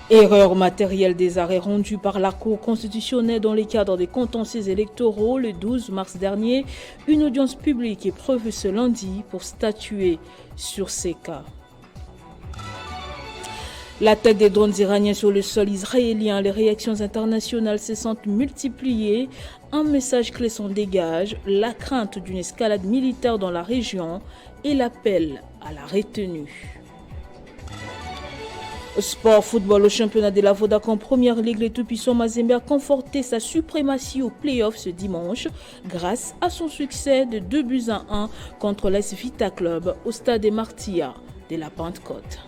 Erreur matérielle des arrêts rendus par la Cour constitutionnelle dans le cadre des contentieux électoraux le 12 mars dernier. Une audience publique est prévue ce lundi pour statuer sur ces cas. L'attaque des drones iraniens sur le sol israélien, les réactions internationales se sont multipliées. Un message clé s'en dégage, la crainte d'une escalade militaire dans la région et l'appel à la retenue. Sport football au championnat de la Vodacom Première Ligue, le tout-puissant Mazembe a conforté sa suprématie au play-off ce dimanche grâce à son succès de 2-1 contre l'AS Vita Club au stade des Martyrs de la Pentecôte.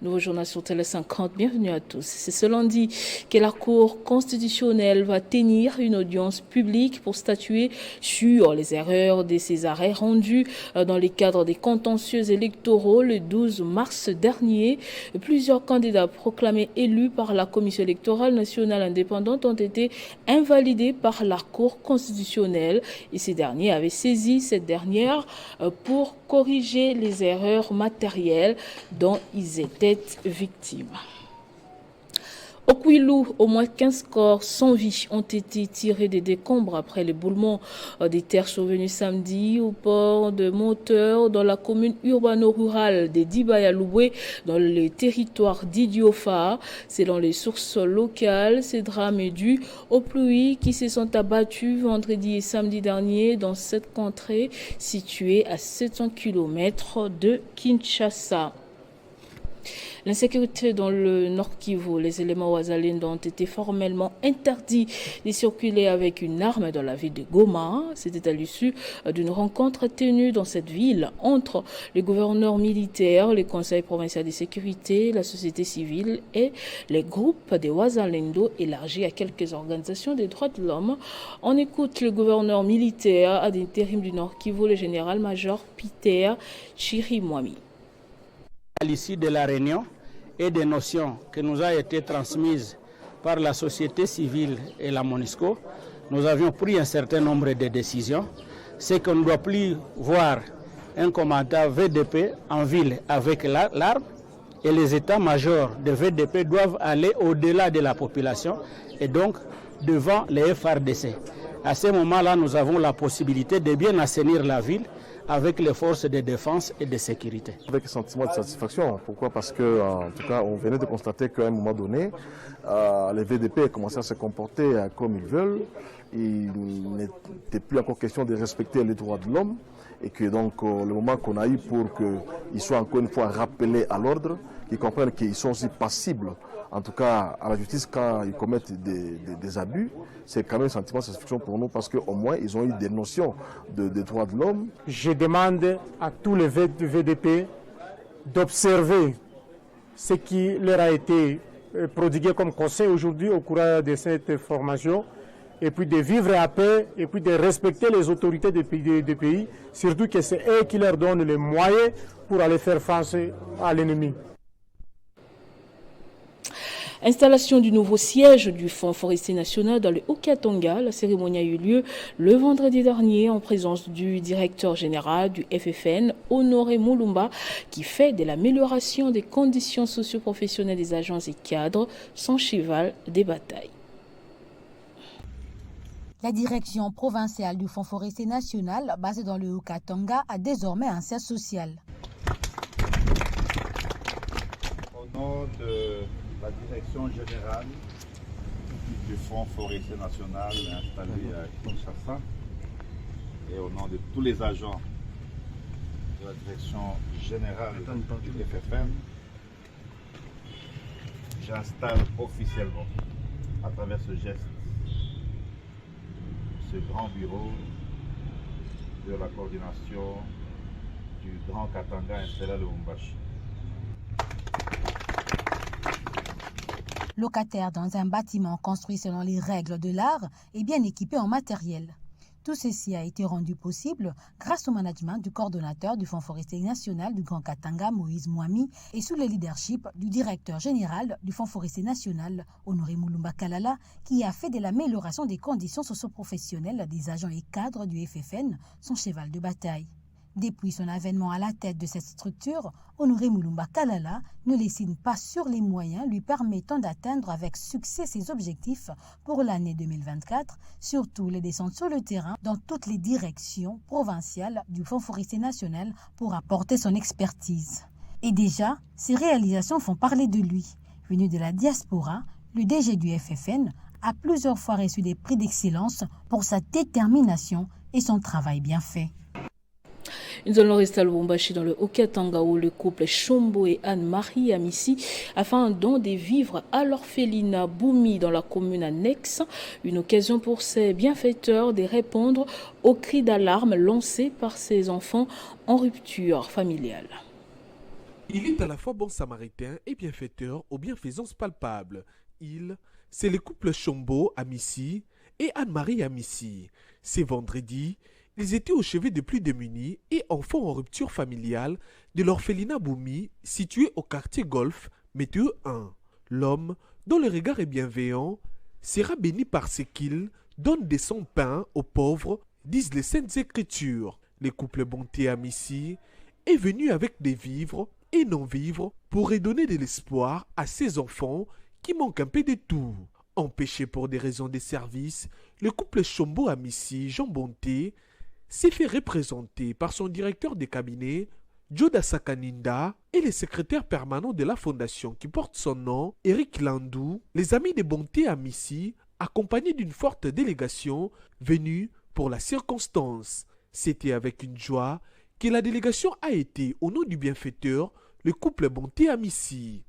Nouveau journal sur Télé 50, bienvenue à tous. C'est ce lundi que la Cour constitutionnelle va tenir une audience publique pour statuer sur les erreurs de ces arrêts rendus dans le cadre des contentieux électoraux le 12 mars dernier. Plusieurs candidats proclamés élus par la Commission électorale nationale indépendante ont été invalidés par la Cour constitutionnelle et ces derniers avaient saisi cette dernière pour corriger les erreurs matérielles dont ils étaient victimes. Au Kouilou, au moins 15 corps sans vie ont été tirés des décombres après l'éboulement des terres survenues samedi au port de Monteur dans la commune urbano-rurale de Dibayaloué dans le territoire d'Idiofa. Selon les sources locales, ce drame est dû aux pluies qui se sont abattues vendredi et samedi dernier dans cette contrée située à 700 km de Kinshasa. L'insécurité dans le Nord Kivu, les éléments Ouazalendo ont été formellement interdits de circuler avec une arme dans la ville de Goma. C'était à l'issue d'une rencontre tenue dans cette ville entre les gouverneurs militaires, les conseils provinciaux de sécurité, la société civile et les groupes des Ouazalendo élargis à quelques organisations des droits de l'homme. On écoute le gouverneur militaire à l'intérim du Nord Kivu, le général-major Peter Chirimwami. À l'issue de la réunion et des notions qui nous ont été transmises par la société civile et la MONUSCO, nous avions pris un certain nombre de décisions. C'est qu'on ne doit plus voir un commandant VDP en ville avec l'arme et les états-majors de VDP doivent aller au-delà de la population et donc devant les FRDC. À ce moment-là, nous avons la possibilité de bien assainir la ville avec les forces de défense et de sécurité. Avec un sentiment de satisfaction. Pourquoi? Parce que, en tout cas, on venait de constater qu'à un moment donné, les VDP commençaient à se comporter comme ils veulent. Il n'était plus encore question de respecter les droits de l'homme. Et que donc, le moment qu'on a eu pour qu'ils soient encore une fois rappelés à l'ordre, qu'ils comprennent qu'ils sont aussi passibles, en tout cas à la justice, quand ils commettent des abus, c'est quand même un sentiment de satisfaction pour nous parce qu'au moins ils ont eu des notions de droits de l'homme. Je demande à tous les VDP d'observer ce qui leur a été prodigué comme conseil aujourd'hui au cours de cette formation et puis de vivre à paix et puis de respecter les autorités des pays, surtout que c'est eux qui leur donnent les moyens pour aller faire face à l'ennemi. Installation du nouveau siège du Fonds forestier national dans le Haut-Katanga. La cérémonie a eu lieu le vendredi dernier en présence du directeur général du FFN, Honoré Moulumba, qui fait de l'amélioration des conditions socio-professionnelles des agents et cadres son cheval de bataille. La direction provinciale du Fonds forestier national, basée dans le Haut-Katanga, a désormais un siège social. Au nom de la direction générale du Fonds forestier national installé à Kinshasa et au nom de tous les agents de la direction générale du FFN, j'installe officiellement à travers ce geste ce grand bureau de la coordination du Grand Katanga installé à Lubumbashi. Locataire dans un bâtiment construit selon les règles de l'art et bien équipé en matériel. Tout ceci a été rendu possible grâce au management du coordonnateur du Fonds forestier national du Grand Katanga, Moïse Mwami, et sous le leadership du directeur général du Fonds forestier national, Honoré Moulumba Kalala, qui a fait de l'amélioration des conditions socio-professionnelles des agents et cadres du FFN son cheval de bataille. Depuis son avènement à la tête de cette structure, Honoré Mulumba Kalala ne lésine pas sur les moyens lui permettant d'atteindre avec succès ses objectifs pour l'année 2024, surtout les descentes sur le terrain dans toutes les directions provinciales du Fonds forestier national pour apporter son expertise. Et déjà, ses réalisations font parler de lui. Venu de la diaspora, le DG du FFN a plusieurs fois reçu des prix d'excellence pour sa détermination et son travail bien fait. Nous allons rester à Lubumbashi dans le Haut-Katanga où le couple Chombo et Anne-Marie Amissi a fait un don des vivres à l'orphelinat Boumi dans la commune annexe. Une occasion pour ces bienfaiteurs de répondre aux cris d'alarme lancés par ces enfants en rupture familiale. Il est à la fois bon samaritain et bienfaiteur aux bienfaisances palpables. C'est le couple Chombo Amissi et Anne-Marie Amissi. C'est vendredi. Ils étaient au chevet des plus démunis et enfants en rupture familiale de l'orphelinat Boumi, situé au quartier Golf, météo 1. L'homme, dont le regard est bienveillant, sera béni par ce qu'il donne de son pain aux pauvres, disent les Saintes Écritures. Le couple Bonté Amissi est venu avec des vivres et non-vivres pour redonner de l'espoir à ces enfants qui manquent un peu de tout. Empêché pour des raisons de service, le couple Chombo Amissi, Jean Bonté, s'est fait représenter par son directeur de cabinet, Joda Sakaninda, et le secrétaire permanent de la fondation qui porte son nom, Eric Landou, les amis de Bonté Amissi, accompagnés d'une forte délégation venue pour la circonstance. C'était avec une joie que la délégation a été, au nom du bienfaiteur, le couple Bonté Amissi.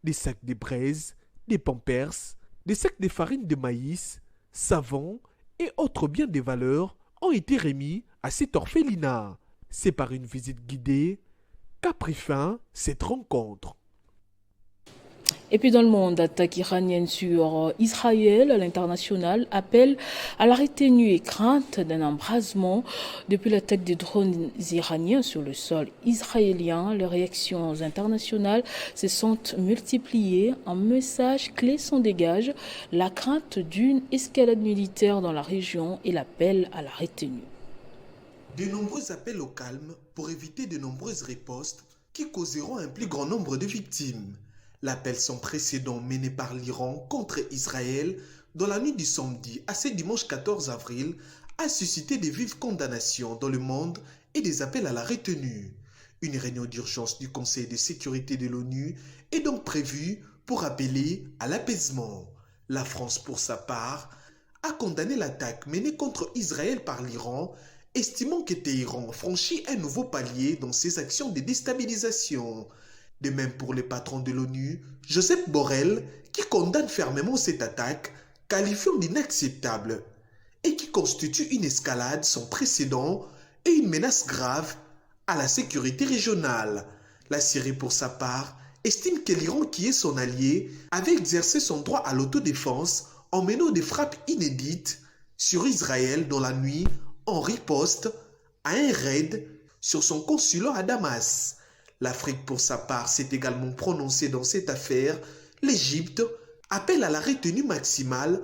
Des sacs de braise, des pampers, des sacs de farine de maïs, savon et autres biens de valeur ont été remis à cet orphelinat. C'est par une visite guidée qu'a pris fin cette rencontre. Et puis dans le monde, attaque iranienne sur Israël, l'international appelle à la retenue et crainte d'un embrasement. Depuis l'attaque des drones iraniens sur le sol israélien, les réactions internationales se sont multipliées. Un message clé s'en dégage, la crainte d'une escalade militaire dans la région et l'appel à la retenue. De nombreux appels au calme pour éviter de nombreuses ripostes qui causeront un plus grand nombre de victimes. L'appel sans précédent mené par l'Iran contre Israël dans la nuit du samedi à ce dimanche 14 avril a suscité des vives condamnations dans le monde et des appels à la retenue. Une réunion d'urgence du Conseil de sécurité de l'ONU est donc prévue pour appeler à l'apaisement. La France, pour sa part, a condamné l'attaque menée contre Israël par l'Iran, estimant que Téhéran franchit un nouveau palier dans ses actions de déstabilisation. De même pour le patron de l'ONU, Joseph Borrell, qui condamne fermement cette attaque, qualifiant d'inacceptable et qui constitue une escalade sans précédent et une menace grave à la sécurité régionale. La Syrie, pour sa part, estime que l'Iran, qui est son allié, avait exercé son droit à l'autodéfense en menant des frappes inédites sur Israël dans la nuit en riposte à un raid sur son consulat à Damas. L'Afrique, pour sa part, s'est également prononcée dans cette affaire. L'Égypte appelle à la retenue maximale,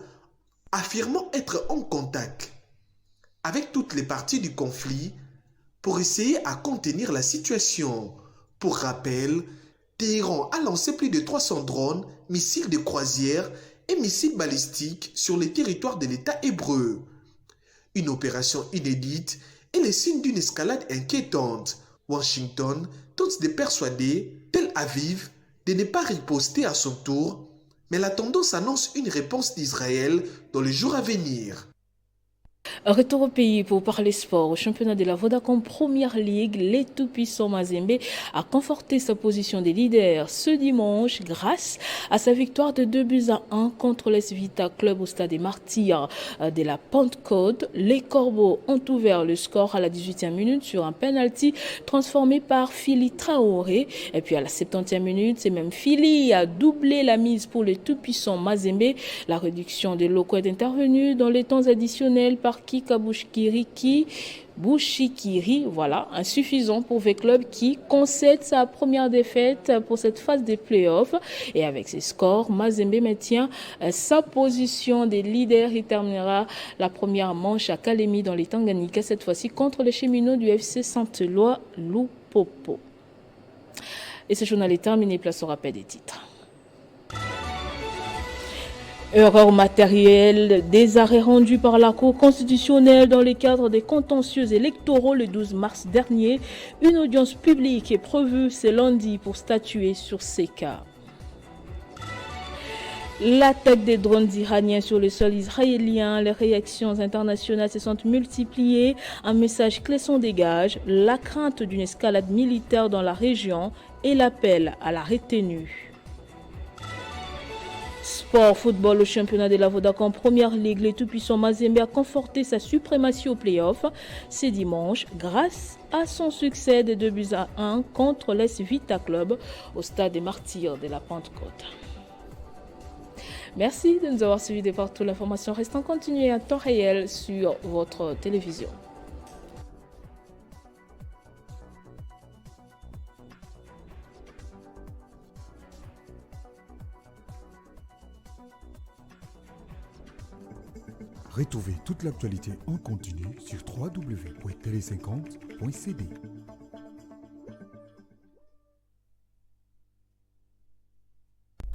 affirmant être en contact avec toutes les parties du conflit pour essayer à contenir la situation. Pour rappel, Téhéran a lancé plus de 300 drones, missiles de croisière et missiles balistiques sur le territoire de l'État hébreu. Une opération inédite est le signe d'une escalade inquiétante. Washington tente de persuader Tel Aviv de ne pas riposter à son tour, mais la tendance annonce une réponse d'Israël dans les jours à venir. Retour au pays pour parler sport. Au championnat de la Vodacom Première Ligue, les tout-puissants Mazembe a conforté sa position de leader ce dimanche grâce à sa victoire de 2-1 contre l'AS Vita Club au stade des Martyrs de la Pentecôte. Les Corbeaux ont ouvert le score à la 18e minute sur un penalty transformé par Fili Traoré. Et puis à la 70e minute, c'est même Fili a doublé la mise pour le tout-puissant Mazembe. La réduction des locaux est intervenue dans les temps additionnels par Kikabushkiriki Bouchikiri. Voilà, insuffisant pour V-Club qui concède sa première défaite pour cette phase des playoffs. Et avec ses scores, Mazembe maintient sa position des leaders. Il terminera la première manche à Kalemi dans les Tanganyika, cette fois-ci contre les cheminots du FC Saint-Éloi Loupopo. Et ce journal est terminé, place au rappel des titres. Erreur matérielle, des arrêts rendus par la Cour constitutionnelle dans le cadre des contentieux électoraux le 12 mars dernier. Une audience publique est prévue ce lundi pour statuer sur ces cas. L'attaque des drones iraniens sur le sol israélien, les réactions internationales se sont multipliées. Un message Clesson dégage, la crainte d'une escalade militaire dans la région et l'appel à la retenue. Sport football au championnat de la Vodacom Première Ligue, le tout-puissant Mazembe a conforté sa suprématie au play-off ce dimanche grâce à son succès de 2-1 contre l'AS Vita Club au stade des Martyrs de la Pentecôte. Merci de nous avoir suivis de partout. L'information reste en continu à temps réel sur votre télévision. Retrouvez toute l'actualité en continu sur www.tele50.cd.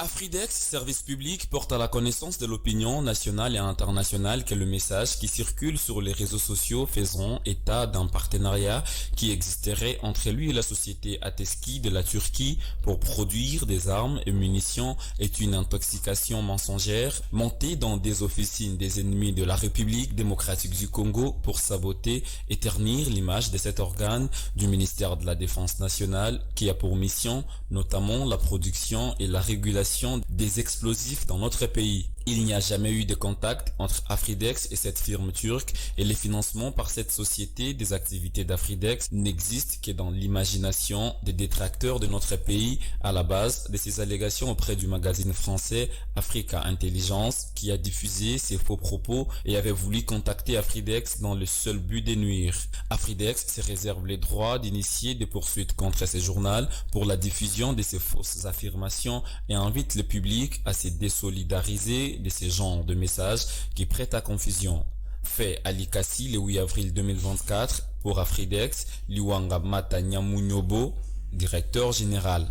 Afridex, service public, porte à la connaissance de l'opinion nationale et internationale que le message qui circule sur les réseaux sociaux faisant état d'un partenariat qui existerait entre lui et la société Ateski de la Turquie pour produire des armes et munitions est une intoxication mensongère montée dans des officines des ennemis de la République démocratique du Congo pour saboter et ternir l'image de cet organe du ministère de la Défense nationale qui a pour mission notamment la production et la régulation des explosifs dans notre pays. Il n'y a jamais eu de contact entre Afridex et cette firme turque et les financements par cette société des activités d'Afridex n'existent que dans l'imagination des détracteurs de notre pays à la base de ces allégations auprès du magazine français Africa Intelligence qui a diffusé ces faux propos et avait voulu contacter Afridex dans le seul but de nuire. Afridex se réserve les droits d'initier des poursuites contre ce journal pour la diffusion de ces fausses affirmations et invite le public à se désolidariser de ces genres de messages qui prêtent à confusion. Fait à Likasi le 8 avril 2024 pour Afridex, Liwanga Mata Nyamunyobo, directeur général.